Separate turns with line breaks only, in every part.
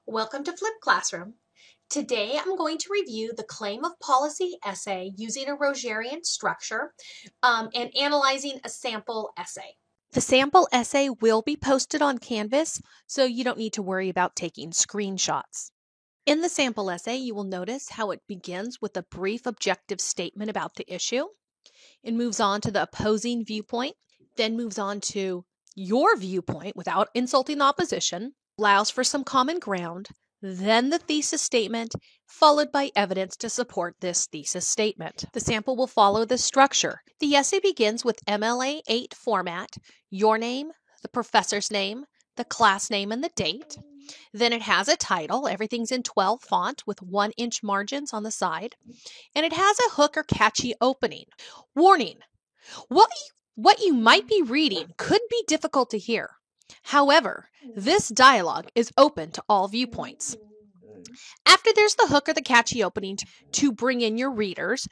Welcome to Flip Classroom. Today I'm going to review the claim of policy essay using a Rogerian structure and analyzing a sample essay. The sample essay will be posted on Canvas, so you don't need to worry about taking screenshots. In the sample essay, you will notice how it begins with a brief objective statement about the issue. It moves on to the opposing viewpoint, then moves on to your viewpoint without insulting the opposition, allows for some common ground, then the thesis statement, followed by evidence to support this thesis statement. The sample will follow this structure. The essay begins with MLA 8 format, your name, the professor's name, the class name, and the date. Then it has a title. Everything's in 12 font with 1-inch margins on the side. And it has a hook or catchy opening. Warning, what you might be reading could be difficult to hear. However, this dialogue is open to all viewpoints. After there's the hook or the catchy opening to bring in your readers,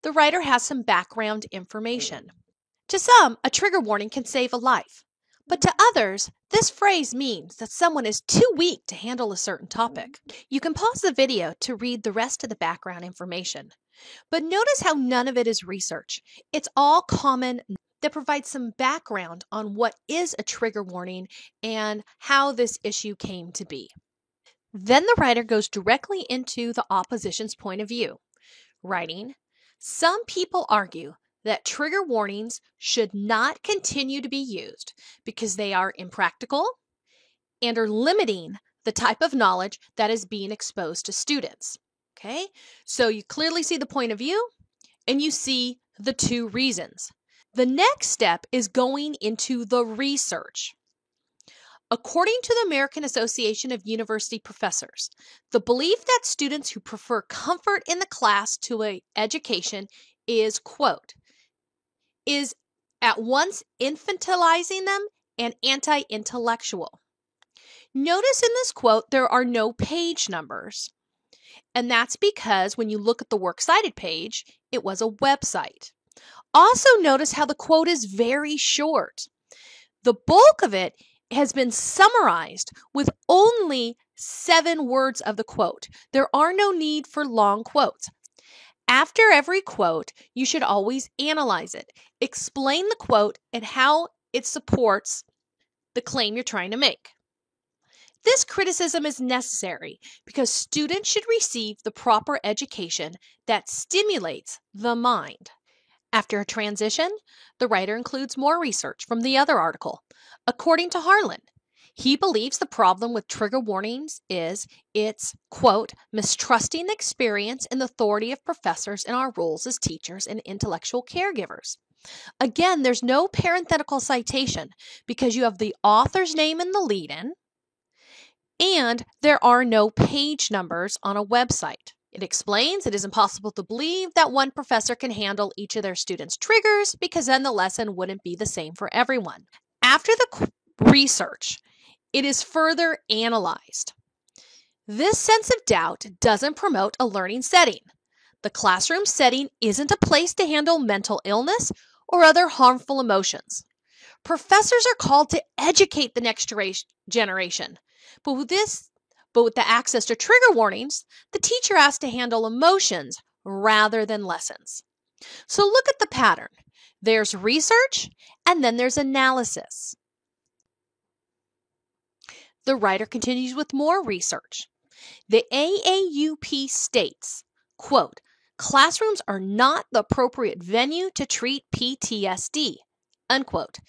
the writer has some background information. To some, a trigger warning can save a life. But to others, this phrase means that someone is too weak to handle a certain topic. You can pause the video to read the rest of the background information. But notice how none of it is research. It's all common that provides some background on what is a trigger warning and how this issue came to be. Then the writer goes directly into the opposition's point of view, writing, "Some people argue that trigger warnings should not continue to be used because they are impractical and are limiting the type of knowledge that is being exposed to students." Okay, so you clearly see the point of view and you see the two reasons. The next step is going into the research. According to the American Association of University Professors, the belief that students who prefer comfort in the class to an education is, quote, is at once infantilizing them and anti-intellectual. Notice in this quote, there are no page numbers. And that's because when you look at the works cited page, it was a website. Also notice how the quote is very short. The bulk of it has been summarized with only 7 words of the quote. There are no need for long quotes. After every quote, you should always analyze it. Explain the quote and how it supports the claim you're trying to make. This criticism is necessary because students should receive the proper education that stimulates the mind. After a transition, the writer includes more research from the other article. According to Harlan, he believes the problem with trigger warnings is it's, quote, mistrusting the experience and authority of professors and our roles as teachers and intellectual caregivers. Again, there's no parenthetical citation because you have the author's name in the lead-in, and there are no page numbers on a website. It explains it is impossible to believe that one professor can handle each of their students' triggers because then the lesson wouldn't be the same for everyone. After the research, it is further analyzed. This sense of doubt doesn't promote a learning setting. The classroom setting isn't a place to handle mental illness or other harmful emotions. Professors are called to educate the next generation, but with the access to trigger warnings, the teacher has to handle emotions rather than lessons. So look at the pattern. There's research, and then there's analysis. The writer continues with more research. The AAUP states, quote, classrooms are not the appropriate venue to treat PTSD, unquote,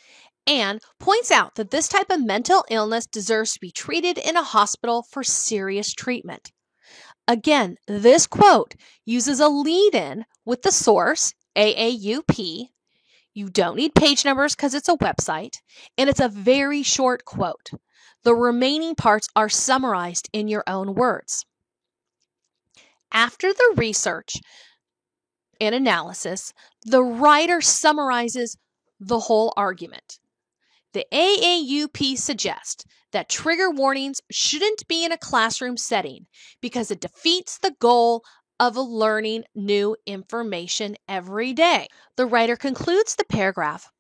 and points out that this type of mental illness deserves to be treated in a hospital for serious treatment. Again, this quote uses a lead-in with the source, AAUP. You don't need page numbers because it's a website, and it's a very short quote. The remaining parts are summarized in your own words. After the research and analysis, the writer summarizes the whole argument. The AAUP suggests that trigger warnings shouldn't be in a classroom setting because it defeats the goal of learning new information every day. The writer concludes the paragraph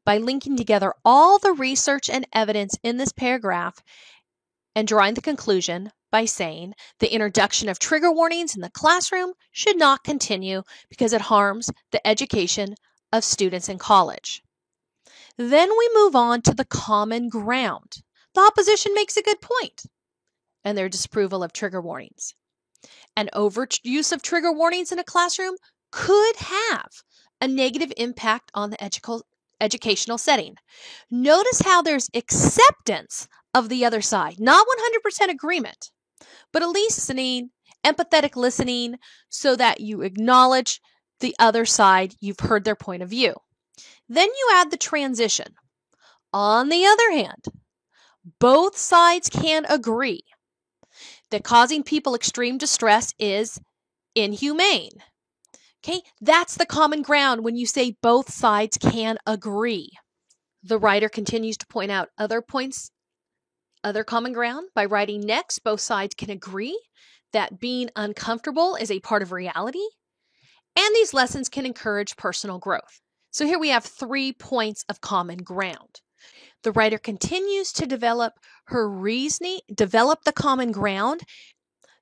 by linking together all the research and evidence in this paragraph and drawing the conclusion by saying the introduction of trigger warnings in the classroom should not continue because it harms the education of students in college. Then we move on to the common ground. The opposition makes a good point and their disapproval of trigger warnings. An overuse of trigger warnings in a classroom could have a negative impact on the educational setting. Notice how there's acceptance of the other side, not 100% agreement, but at least listening, empathetic listening, so that you acknowledge the other side, you've heard their point of view. Then you add the transition. On the other hand, both sides can agree that causing people extreme distress is inhumane. Okay, that's the common ground when you say both sides can agree. The writer continues to point out other common ground by writing next, both sides can agree that being uncomfortable is a part of reality, and these lessons can encourage personal growth. So here we have 3 points of common ground. The writer continues to develop the common ground,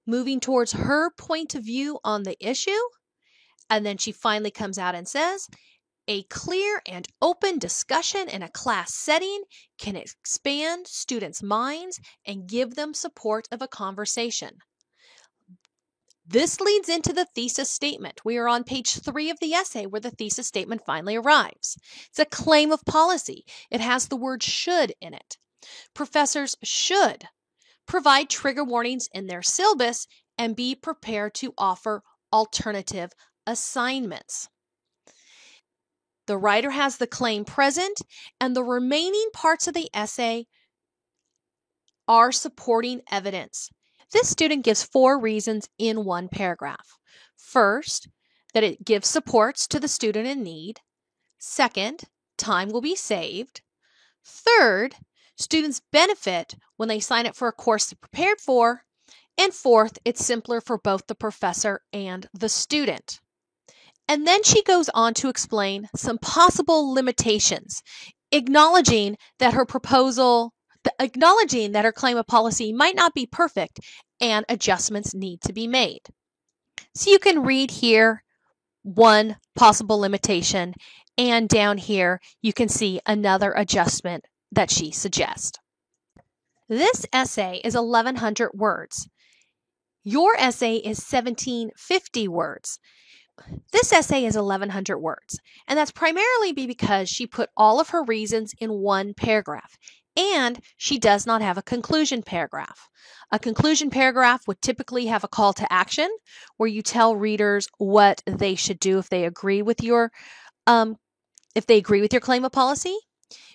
moving towards her point of view on the issue, and then she finally comes out and says, a clear and open discussion in a class setting can expand students' minds and give them support of a conversation. This leads into the thesis statement. We are on page 3 of the essay where the thesis statement finally arrives. It's a claim of policy. It has the word should in it. Professors should provide trigger warnings in their syllabus and be prepared to offer alternative assignments. The writer has the claim present, and the remaining parts of the essay are supporting evidence. This student gives 4 reasons in one paragraph. First, that it gives supports to the student in need. Second, time will be saved. Third, students benefit when they sign up for a course they're prepared for. And fourth, it's simpler for both the professor and the student. And then she goes on to explain some possible limitations, acknowledging that her claim of policy might not be perfect and adjustments need to be made. So you can read here one possible limitation, and down here you can see another adjustment that she suggests. This essay is 1,100 words. Your essay is 1,750 words. This essay is 1,100 words, and that's primarily because she put all of her reasons in one paragraph, and she does not have a conclusion paragraph. A conclusion paragraph would typically have a call to action where you tell readers what they should do if they agree with your claim of policy.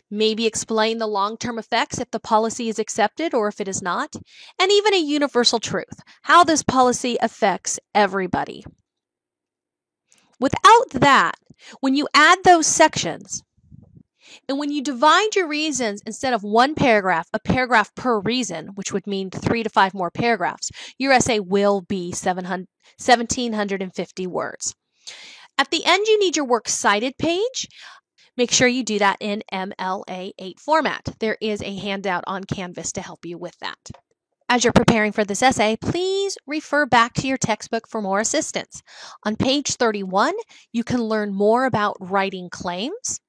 Maybe explain the long-term effects if the policy is accepted or if it is not, and even a universal truth, how this policy affects everybody. Without that, when you add those sections, and when you divide your reasons instead of one paragraph, a paragraph per reason, which would mean 3 to 5 more paragraphs, your essay will be 1,750 words. At the end, you need your works cited page. Make sure you do that in MLA8 format. There is a handout on Canvas to help you with that. As you're preparing for this essay, please refer back to your textbook for more assistance. On page 31, you can learn more about writing claims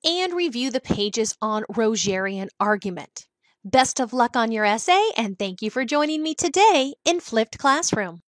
and review the pages on Rogerian argument. Best of luck on your essay, and thank you for joining me today in Flipped Classroom.